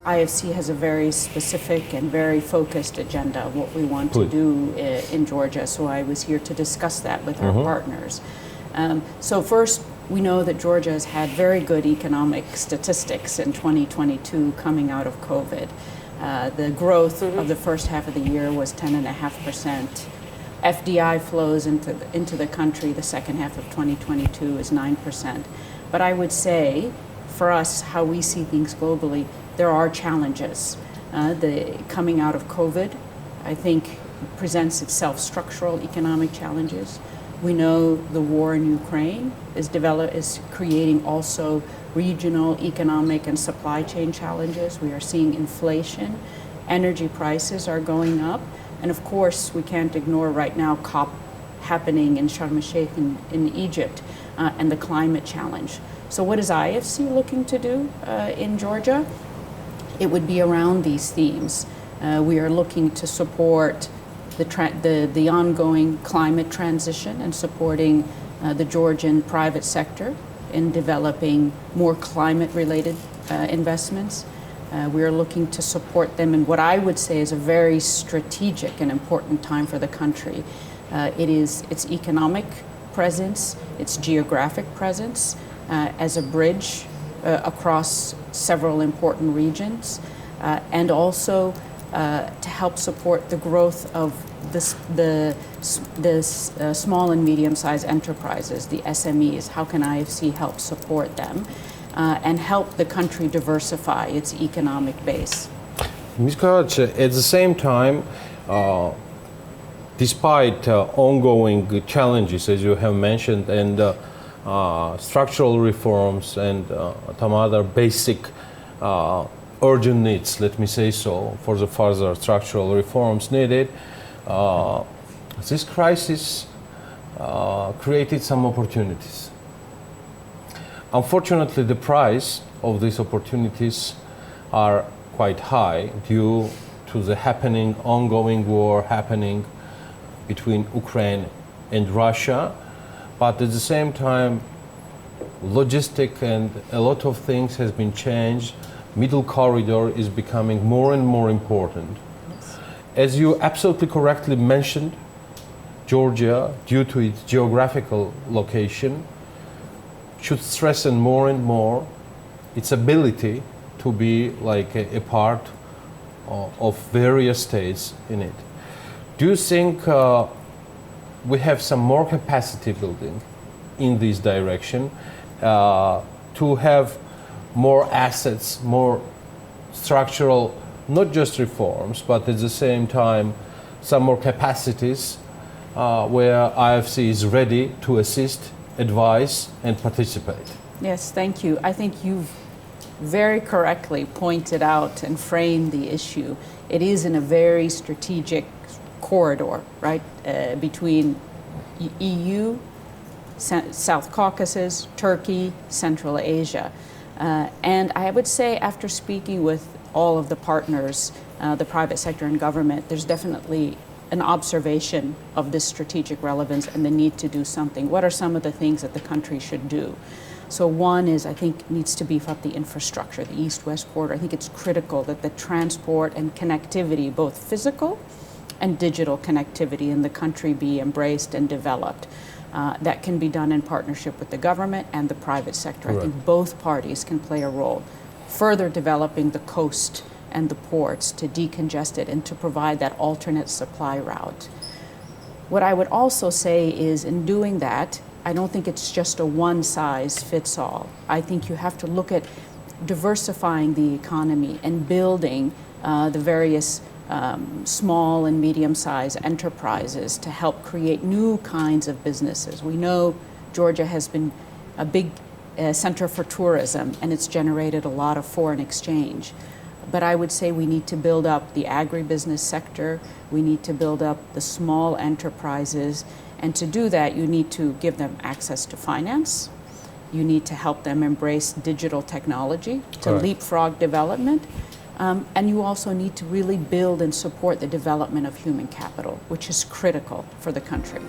IFC has a very specific and very focused agenda of what we want to do in Georgia, so I was here to discuss that with our partners. So first, we know that Georgia has had very good economic statistics in 2022 coming out of COVID. The growth of the first half of the year was 10.5%. FDI flows into the country the second half of 2022 is 9%. But I would say, for us, how we see things globally, there are challenges. The coming out of COVID, I think, presents itself structural economic challenges. We know the war in Ukraine is creating also regional economic and supply chain challenges. We are seeing inflation, energy prices are going up, and of course we can't ignore right now COP happening in Sharm el-Sheikh in Egypt and the climate challenge. So what is IFC looking to do in Georgia? It would be around these themes. We are looking to support the ongoing climate transition and supporting the Georgian private sector in developing more climate-related investments. We are looking to support them in what I would say is a very strategic and important time for the country. It is its economic presence, its geographic presence as a bridge across several important regions, and also to help support the growth of the small and medium-sized enterprises, the SMEs. How can IFC help support them and help the country diversify its economic base? Ms. Karadsheh, at the same time, despite ongoing challenges, as you have mentioned, and structural reforms and some other basic urgent needs, let me say so, for the further structural reforms needed, this crisis created some opportunities. Unfortunately, the price of these opportunities are quite high due to the ongoing war happening between Ukraine and Russia. But at the same time, logistic and a lot of things has been changed. Middle corridor is becoming more and more important. Yes. As you absolutely correctly mentioned, Georgia, due to its geographical location, should strengthen more and more its ability to be like a part of various states in it. Do you think we have some more capacity building in this direction to have more assets, more structural, not just reforms, but at the same time, some more capacities where IFC is ready to assist, advise, and participate? Yes, thank you. I think you've very correctly pointed out and framed the issue. It is in a very strategic corridor, right, between EU, South Caucasus, Turkey, Central Asia. And I would say, after speaking with all of the partners, the private sector and government, there's definitely an observation of this strategic relevance and the need to do something. What are some of the things that the country should do? So one is, I think, needs to beef up the infrastructure, the east-west corridor. I think it's critical that the transport and connectivity, both physical and digital connectivity in the country, be embraced and developed. That can be done in partnership with the government and the private sector. Right. I think both parties can play a role. Further developing the coast and the ports to decongest it and to provide that alternate supply route. What I would also say is, in doing that, I don't think it's just a one-size-fits-all. I think you have to look at diversifying the economy and building the various small and medium-sized enterprises to help create new kinds of businesses. We know Georgia has been a big center for tourism, and it's generated a lot of foreign exchange. But I would say we need to build up the agribusiness sector, we need to build up the small enterprises, and to do that you need to give them access to finance, you need to help them embrace digital technology to leapfrog development, and you also need to really build and support the development of human capital, which is critical for the country.